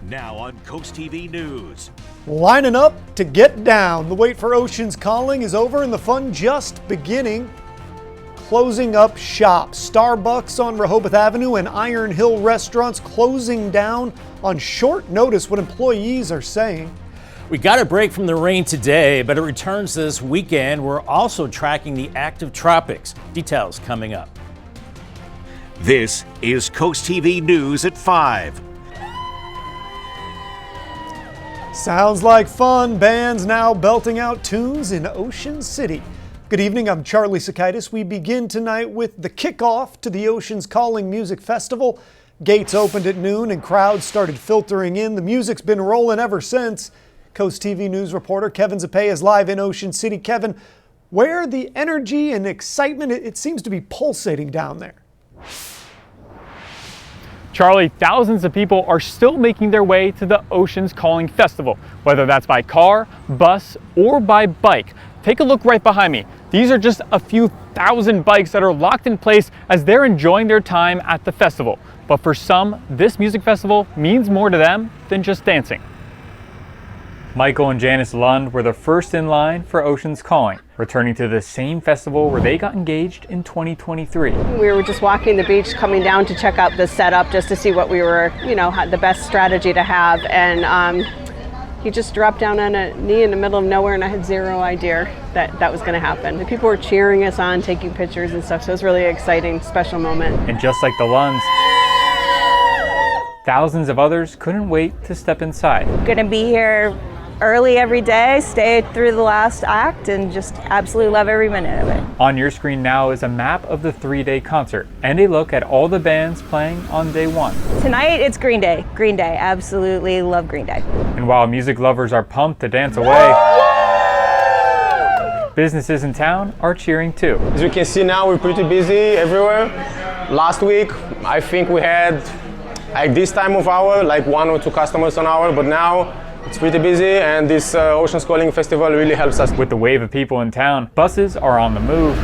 Now on CoastTV News. Lining up to get down. The wait for Ocean's Calling is over and the fun just beginning. Closing up shop. Starbucks on Rehoboth Avenue and Iron Hill restaurants closing down on short notice, what employees are saying. We got a break from the rain today, but it returns this weekend. We're also tracking the active tropics. Details coming up. This is CoastTV News at 5. Sounds like fun. Bands now belting out tunes in Ocean City. Good evening, I'm Charlie Sakaitis. We begin tonight with the kickoff to the Ocean's Calling Music Festival. Gates opened at noon and crowds started filtering in. The music's been rolling ever since. CoastTV News reporter Kevin Zappé is live in Ocean City. Kevin, where the energy and excitement, it seems to be pulsating down there. Charlie, thousands of people are still making their way to the Ocean's Calling Festival, whether that's by car, bus, or by bike. Take a look right behind me. These are just a few thousand bikes that are locked in place as they're enjoying their time at the festival. But for some, this music festival means more to them than just dancing. Michael and Janice Lund were the first in line for Ocean's Calling, returning to the same festival where they got engaged in 2023. We were just walking the beach, coming down to check out the setup just to see what we were, had the best strategy to have. And he just dropped down on a knee in the middle of nowhere, and I had zero idea that was going to happen. The people were cheering us on, taking pictures and stuff, so it was really exciting, special moment. And just like the Lunds, thousands of others couldn't wait to step inside. Gonna be here early every day, stay through the last act, and just absolutely love every minute of it. On your screen now is a map of the 3-day concert and a look at all the bands playing on day one. Tonight it's Green Day. Green Day, absolutely love Green Day. And while music lovers are pumped to dance away, businesses in town are cheering too. As you can see now, we're pretty busy everywhere. Last week, I think we had, at this time of hour, like 1 or 2 customers an hour, but now it's pretty busy, and this Ocean's Calling Festival really helps us. With the wave of people in town, buses are on the move,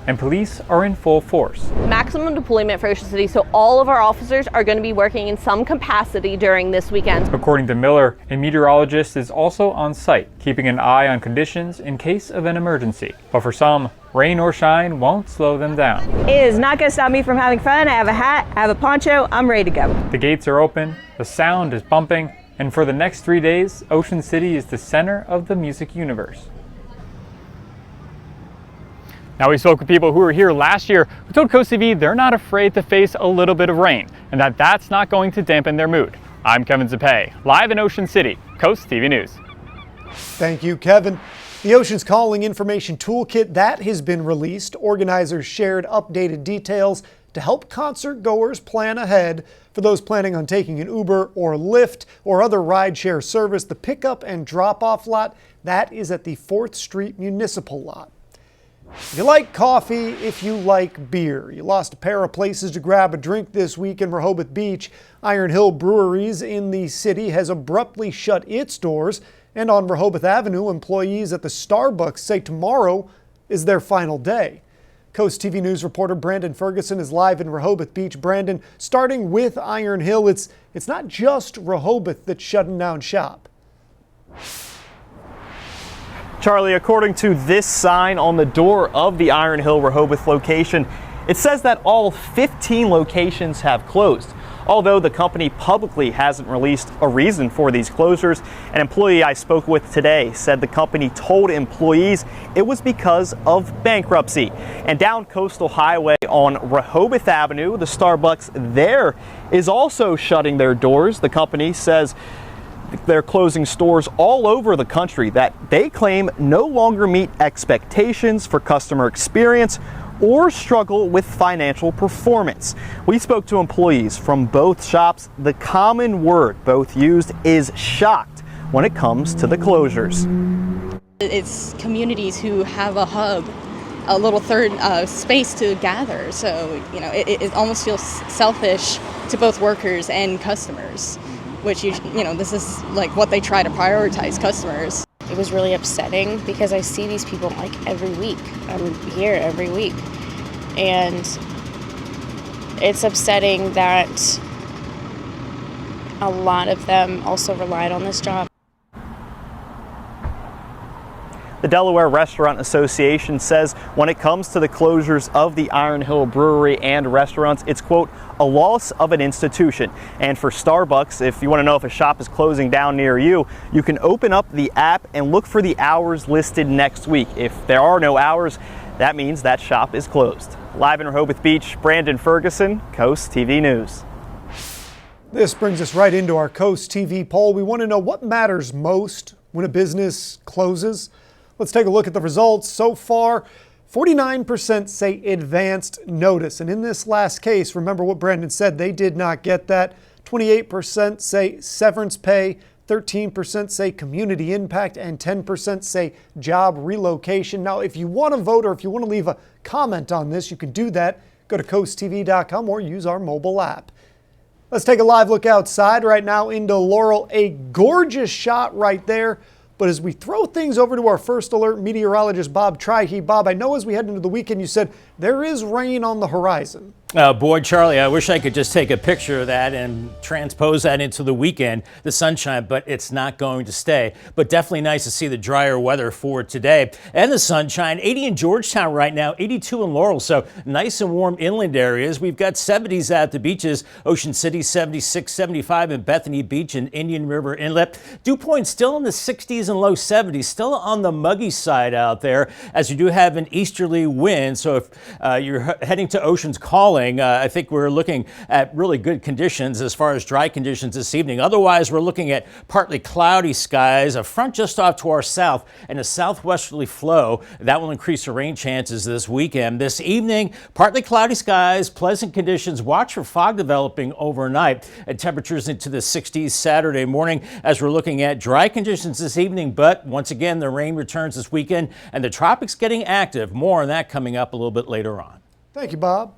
and police are in full force. Maximum deployment for Ocean City, so all of our officers are going to be working in some capacity during this weekend. According to Miller, a meteorologist is also on site, keeping an eye on conditions in case of an emergency. But for some, rain or shine won't slow them down. It is not gonna stop me from having fun. I have a hat, I have a poncho, I'm ready to go. The gates are open, the sound is bumping, and for the next 3 days, Ocean City is the center of the music universe. Now, we spoke with people who were here last year who told CoastTV they're not afraid to face a little bit of rain and that's not going to dampen their mood. I'm Kevin Zappé, live in Ocean City, CoastTV News. Thank you, Kevin. The Ocean's Calling Information Toolkit, that has been released. Organizers shared updated details to help concert goers plan ahead. For those planning on taking an Uber or Lyft or other rideshare service, the pickup and drop-off lot, that is at the 4th Street Municipal Lot. If you like coffee, if you like beer, you lost a pair of places to grab a drink this week in Rehoboth Beach. Iron Hill Breweries in the city has abruptly shut its doors, and on Rehoboth Avenue, employees at the Starbucks say tomorrow is their final day. CoastTV News reporter Brandon Ferguson is live in Rehoboth Beach. Brandon, starting with Iron Hill, it's not just Rehoboth that's shutting down shop. Charlie, according to this sign on the door of the Iron Hill Rehoboth location, it says that all 15 locations have closed. Although the company publicly hasn't released a reason for these closures, an employee I spoke with today said the company told employees it was because of bankruptcy. And down Coastal Highway on Rehoboth Avenue, the Starbucks there is also shutting their doors. The company says they're closing stores all over the country that they claim no longer meet expectations for customer experience or struggle with financial performance. We spoke to employees from both shops. The common word both used is shocked when it comes to the closures. It's communities who have a hub, a little third space to gather. So, it almost feels selfish to both workers and customers, which, this is like what they try to prioritize, customers. It was really upsetting because I see these people like every week. I'm here every week. And it's upsetting that a lot of them also relied on this job. The Delaware Restaurant Association says when it comes to the closures of the Iron Hill Brewery and restaurants, it's, quote, a loss of an institution. And for Starbucks, if you want to know if a shop is closing down near you, you can open up the app and look for the hours listed next week. If there are no hours, that means that shop is closed. Live in Rehoboth Beach, Brandon Ferguson, Coast TV News. This brings us right into our Coast TV poll. We want to know what matters most when a business closes. Let's take a look at the results. So far, 49% say advanced notice. And in this last case, remember what Brandon said, they did not get that. 28% say severance pay, 13% say community impact, and 10% say job relocation. Now, if you want to vote or if you want to leave a comment on this, you can do that. Go to coasttv.com or use our mobile app. Let's take a live look outside right now into Laurel. A gorgeous shot right there. But as we throw things over to our first alert meteorologist, Bob Trihey. Bob, I know as we head into the weekend, you said there is rain on the horizon. Boy, Charlie, I wish I could just take a picture of that and transpose that into the weekend, the sunshine, but it's not going to stay. But definitely nice to see the drier weather for today and the sunshine. 80 in Georgetown right now, 82 in Laurel, so nice and warm inland areas. We've got 70s at the beaches, Ocean City 76, 75 in Bethany Beach and Indian River Inlet. Dew Point still in the 60s and low 70s, still on the muggy side out there, as you do have an easterly wind. So if you're heading to Ocean's Calling, I think we're looking at really good conditions as far as dry conditions this evening. Otherwise, we're looking at partly cloudy skies, a front just off to our south, and a southwesterly flow. That will increase the rain chances this weekend. This evening, partly cloudy skies, pleasant conditions. Watch for fog developing overnight and temperatures into the 60s Saturday morning as we're looking at dry conditions this evening. But once again, the rain returns this weekend and the tropics getting active. More on that coming up a little bit later on. Thank you, Bob.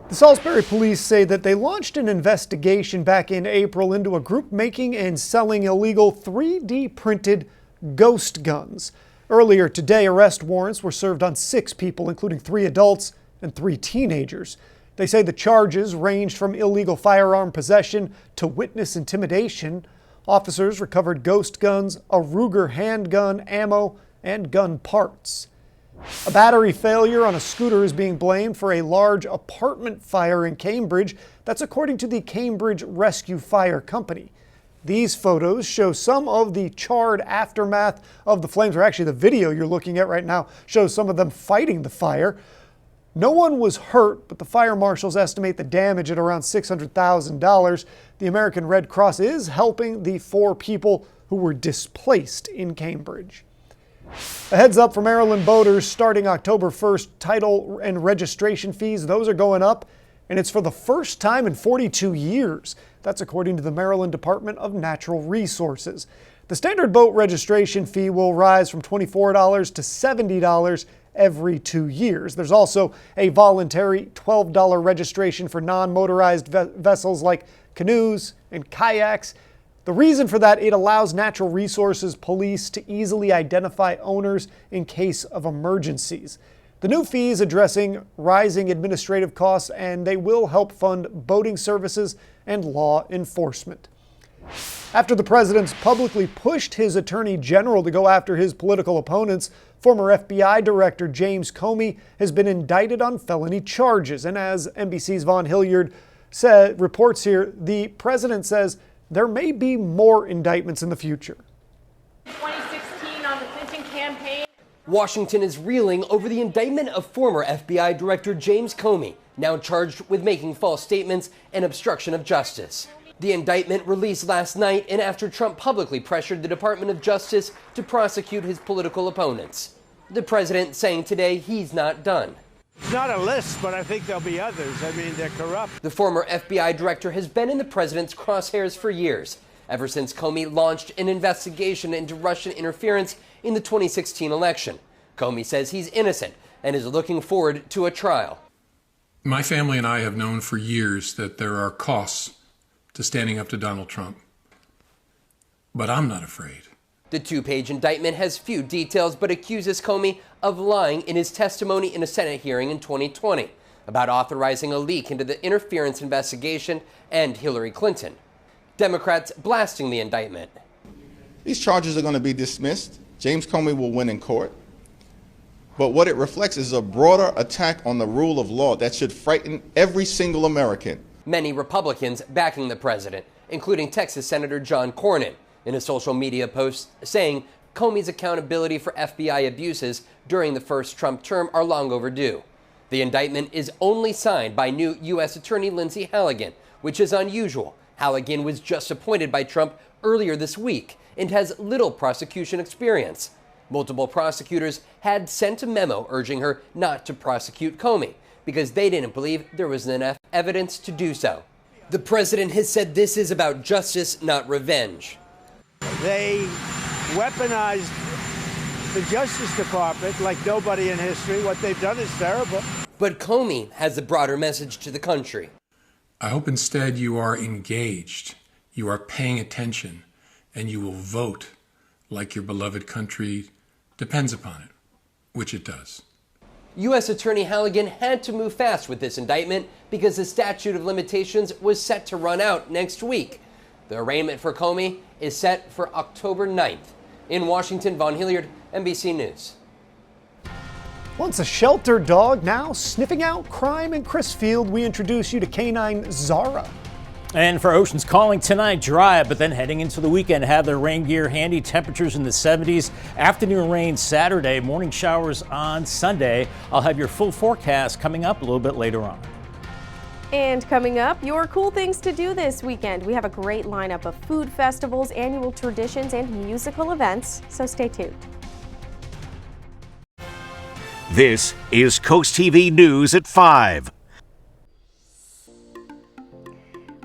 The Salisbury police say that they launched an investigation back in April into a group making and selling illegal 3D printed ghost guns. Earlier today, arrest warrants were served on 6 people, including 3 adults and 3 teenagers. They say the charges ranged from illegal firearm possession to witness intimidation. Officers recovered ghost guns, a Ruger handgun, ammo, and gun parts. A battery failure on a scooter is being blamed for a large apartment fire in Cambridge. That's according to the Cambridge Rescue Fire Company. These photos show some of the charred aftermath of the flames, or actually the video you're looking at right now shows some of them fighting the fire. No one was hurt, but the fire marshals estimate the damage at around $600,000. The American Red Cross is helping the 4 people who were displaced in Cambridge. A heads up for Maryland boaters, starting October 1st, title and registration fees, those are going up, and it's for the first time in 42 years. That's according to the Maryland Department of Natural Resources. The standard boat registration fee will rise from $24 to $70 every 2 years. There's also a voluntary $12 registration for non-motorized vessels like canoes and kayaks. The reason for that, it allows Natural Resources Police to easily identify owners in case of emergencies. The new fee is addressing rising administrative costs, and they will help fund boating services and law enforcement. After the president's publicly pushed his attorney general to go after his political opponents, former FBI Director James Comey has been indicted on felony charges. And as NBC's Vaughn Hilliard reports here, the president says there may be more indictments in the future. 2016 on the Clinton campaign. Washington is reeling over the indictment of former FBI Director James Comey, now charged with making false statements and obstruction of justice. The indictment released last night and after Trump publicly pressured the Department of Justice to prosecute his political opponents. The president saying today he's not done. It's not a list, but I think there'll be others. I mean, they're corrupt. The former FBI director has been in the president's crosshairs for years, ever since Comey launched an investigation into Russian interference in the 2016 election. Comey says he's innocent and is looking forward to a trial. My family and I have known for years that there are costs to standing up to Donald Trump. But I'm not afraid. The 2-page indictment has few details but accuses Comey of lying in his testimony in a Senate hearing in 2020 about authorizing a leak into the interference investigation and Hillary Clinton. Democrats blasting the indictment. These charges are going to be dismissed. James Comey will win in court. But what it reflects is a broader attack on the rule of law that should frighten every single American. Many Republicans backing the president, including Texas Senator John Cornyn, in a social media post saying Comey's accountability for FBI abuses during the first Trump term are long overdue. The indictment is only signed by new U.S. Attorney Lindsay Halligan, which is unusual. Halligan was just appointed by Trump earlier this week and has little prosecution experience. Multiple prosecutors had sent a memo urging her not to prosecute Comey because they didn't believe there was enough evidence to do so. The president has said this is about justice, not revenge. They weaponized the Justice Department like nobody in history. What they've done is terrible. But Comey has a broader message to the country. I hope instead you are engaged, you are paying attention, and you will vote like your beloved country depends upon it, which it does. U.S. Attorney Halligan had to move fast with this indictment because the statute of limitations was set to run out next week. The arraignment for Comey is set for October 9th. In Washington, Vaughn Hilliard, NBC News. Once a sheltered dog, now sniffing out crime in Crisfield, we introduce you to canine Zara. And for Oceans Calling tonight, dry, but then heading into the weekend, have their rain gear handy. Temperatures in the 70s. Afternoon rain Saturday, morning showers on Sunday. I'll have your full forecast coming up a little bit later on. And coming up, your cool things to do this weekend. We have a great lineup of food festivals, annual traditions, and musical events, so stay tuned. This is Coast TV News at 5.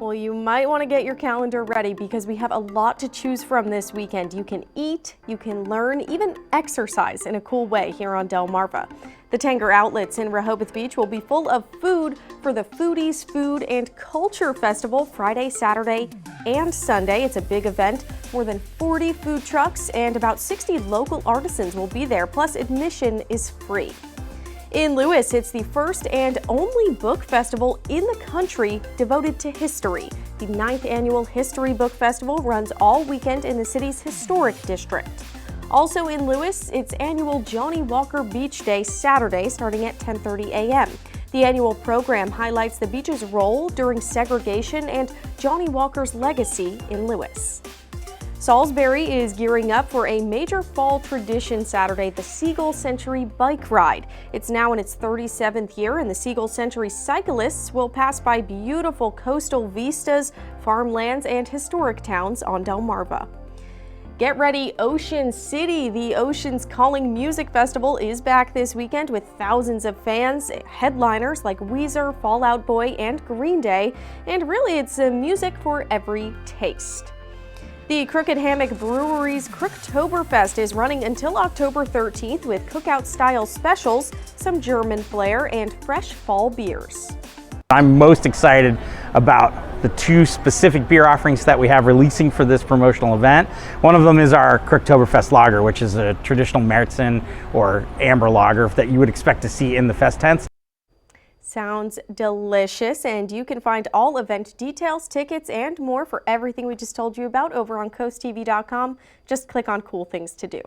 Well, you might want to get your calendar ready because we have a lot to choose from this weekend. You can eat, you can learn, even exercise in a cool way here on Delmarva. The Tanger Outlets in Rehoboth Beach will be full of food for the Foodies Food and Culture Festival Friday, Saturday, and Sunday. It's a big event. More than 40 food trucks and about 60 local artisans will be there, plus admission is free. In Lewis, it's the first and only book festival in the country devoted to history. The 9th annual History Book Festival runs all weekend in the city's historic district. Also in Lewis, it's annual Johnny Walker Beach Day Saturday starting at 10:30 a.m. The annual program highlights the beach's role during segregation and Johnny Walker's legacy in Lewis. Salisbury is gearing up for a major fall tradition Saturday, the Seagull Century Bike Ride. It's now in its 37th year, and the Seagull Century cyclists will pass by beautiful coastal vistas, farmlands, and historic towns on Delmarva. Get ready, Ocean City. The Oceans Calling Music Festival is back this weekend with thousands of fans, headliners like Weezer, Fall Out Boy, and Green Day, and really it's music for every taste. The Crooked Hammock Brewery's Crooktoberfest is running until October 13th with cookout-style specials, some German flair, and fresh fall beers. I'm most excited about the two specific beer offerings that we have releasing for this promotional event. One of them is our Crooktoberfest Lager, which is a traditional Märzen or amber lager that you would expect to see in the fest tents. Sounds delicious, and you can find all event details, tickets, and more for everything we just told you about over on CoastTV.com. Just click on Cool Things to Do.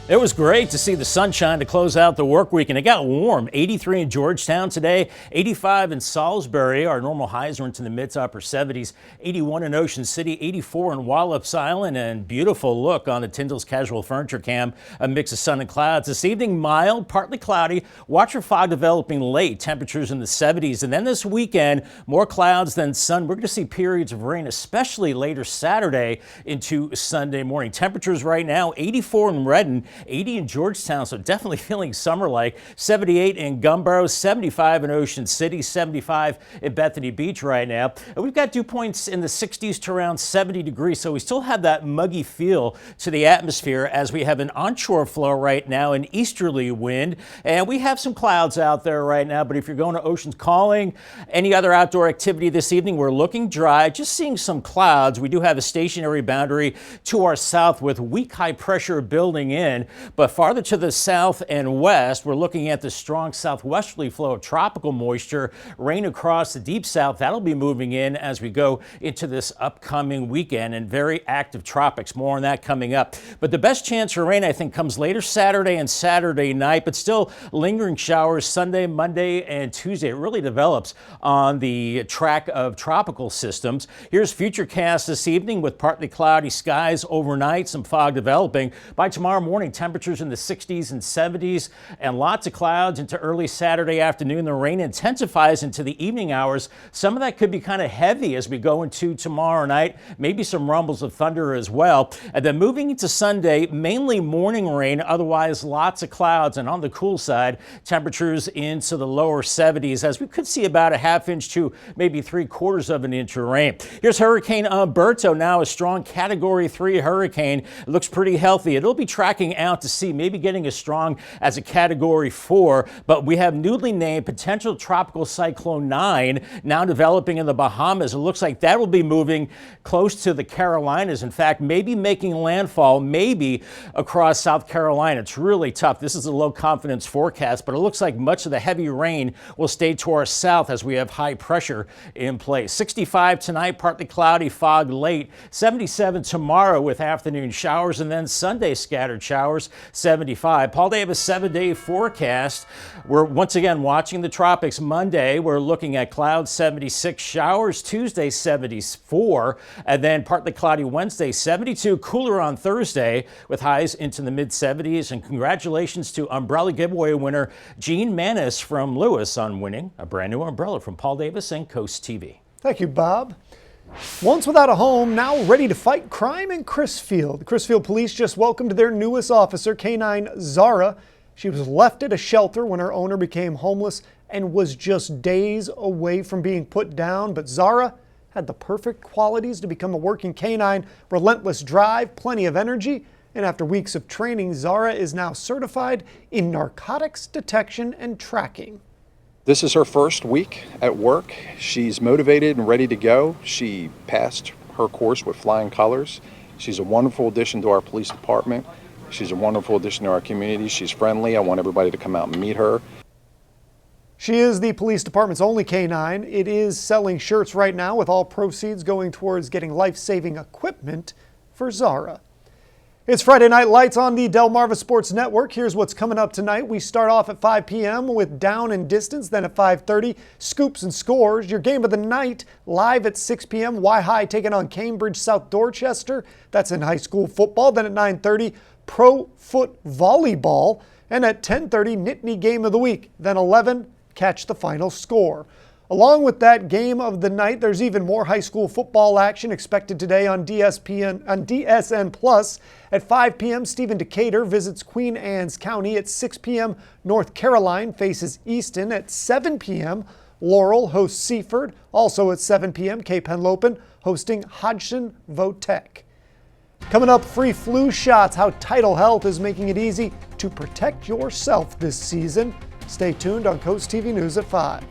It was great to see the sunshine to close out the work week, and it got warm. 83 in Georgetown today, 85 in Salisbury. Our normal highs are into the mid to upper 70s, 81 in Ocean City, 84 in Wallops Island, and beautiful look on the Tyndall's Casual Furniture Cam. A mix of sun and clouds. This evening, mild, partly cloudy. Watch for fog developing late. Temperatures in the 70s. And then this weekend, more clouds than sun. We're going to see periods of rain, especially later Saturday into Sunday morning. Temperatures right now, 84 in Redden, 80 in Georgetown, so definitely feeling summer-like. 78 in Gumboro, 75 in Ocean City, 75 in Bethany Beach right now. And we've got dew points in the 60s to around 70 degrees, so we still have that muggy feel to the atmosphere as we have an onshore flow right now, an easterly wind, and we have some clouds out there right now. But if you're going to Oceans Calling, any other outdoor activity this evening, we're looking dry, just seeing some clouds. We do have a stationary boundary to our south with weak high pressure building in. weekend. But farther to the south and west, we're looking at the strong southwesterly flow of tropical moisture, rain across the deep south. That'll be moving in as we go into this upcoming weekend, and very active tropics. More on that coming up. But the best chance for rain, I think, comes later Saturday and Saturday night, but still lingering showers Sunday, Monday, and Tuesday. It really develops on the track of tropical systems. Here's Futurecast this evening with partly cloudy skies overnight, some fog developing. By tomorrow morning, temperatures in the 60s and 70s, and lots of clouds into early Saturday afternoon. The rain intensifies into the evening hours. Some of that could be kind of heavy as we go into tomorrow night. Maybe some rumbles of thunder as well. And then moving into Sunday, mainly morning rain, otherwise lots of clouds. And on the cool side, temperatures into the lower 70s, as we could see about a half inch to maybe 3/4 of an inch of rain. Here's Hurricane Umberto, now a strong Category 3 hurricane. It looks pretty healthy. It'll be tracking out to sea, maybe getting as strong as a Category 4. But we have newly named potential tropical cyclone 9 now developing in the Bahamas. It looks like that will be moving close to the Carolinas. In fact, maybe making landfall, maybe across South Carolina. It's really tough. This is a low confidence forecast, but it looks like much of the heavy rain will stay to our south as we have high pressure in place. 65 tonight, partly cloudy, fog late. 77 tomorrow with afternoon showers, and then Sunday scattered showers, 75. Paul Davis 7-day forecast. We're once again watching the tropics. Monday, we're looking at clouds, 76, showers Tuesday, 74, and then partly cloudy Wednesday, 72. Cooler on Thursday with highs into the mid-70s. And congratulations to umbrella giveaway winner Gene Manis from Lewis on winning a brand new umbrella from Paul Davis and Coast TV. Thank you, Bob. Once without a home, now ready to fight crime in Crisfield. The Crisfield police just welcomed their newest officer, Canine Zara. She was left at a shelter when her owner became homeless and was just days away from being put down. But Zara had the perfect qualities to become a working canine: relentless drive, plenty of energy, and after weeks of training, Zara is now certified in narcotics detection and tracking. This is her first week at work. She's motivated and ready to go. She passed her course with flying colors. She's a wonderful addition to our police department. She's a wonderful addition to our community. She's friendly. I want everybody to come out and meet her. She is the police department's only canine. It is selling shirts right now, with all proceeds going towards getting life-saving equipment for Zara. It's Friday Night Lights on the Delmarva Sports Network. Here's what's coming up tonight. We start off at 5 p.m. with Down and Distance. Then at 5:30, Scoops and Scores. Your game of the night live at 6 p.m. Y-High taking on Cambridge South Dorchester. That's in high school football. Then at 9:30, Pro Foot Volleyball. And at 10:30, Nittany Game of the Week. Then 11, Catch the Final Score. Along with that game of the night, there's even more high school football action expected today on DSN Plus. At 5 p.m., Stephen Decatur visits Queen Anne's County. At 6 p.m., North Caroline faces Easton. At 7 p.m., Laurel hosts Seaford. Also at 7 p.m., Cape Henlopen hosting Hodgson Votech. Coming up, free flu shots, how Tidal Health is making it easy to protect yourself this season. Stay tuned on Coast TV News at 5.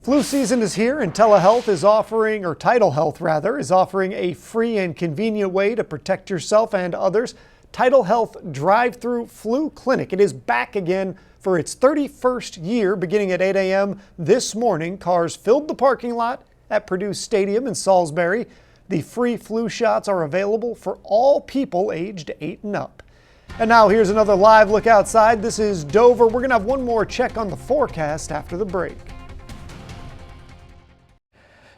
Flu season is here, and Tidal Health is offering a free and convenient way to protect yourself and others. Tidal Health Drive-Through Flu Clinic. It is back again for its 31st year, beginning at 8 a.m. this morning. Cars filled the parking lot at Purdue Stadium in Salisbury. The free flu shots are available for all people aged 8 and up. And now here's another live look outside. This is Dover. We're going to have one more check on the forecast after the break.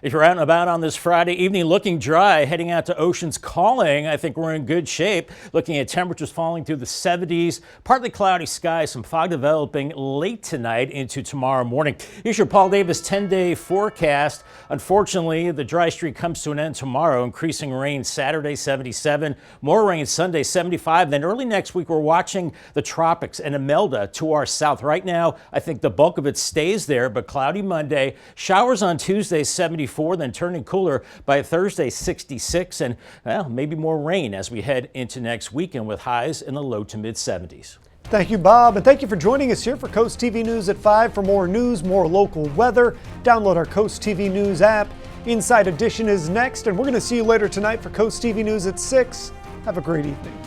If you're out and about on this Friday evening looking dry, heading out to Oceans Calling, I think we're in good shape. Looking at temperatures falling through the 70s, partly cloudy skies, some fog developing late tonight into tomorrow morning. Here's your Paul Davis 10-day forecast. Unfortunately, the dry streak comes to an end tomorrow. Increasing rain Saturday, 77. More rain Sunday, 75. Then early next week, we're watching the tropics and Imelda to our south. Right now, I think the bulk of it stays there, but cloudy Monday. Showers on Tuesday, 74. Then turning cooler by Thursday, 66, and well, maybe more rain as we head into next weekend with highs in the low to mid 70s. Thank you, Bob, and thank you for joining us here for Coast TV News at 5. For more news, more local weather, download our Coast TV News app. Inside Edition is next, and we're going to see you later tonight for Coast TV News at 6. Have a great evening.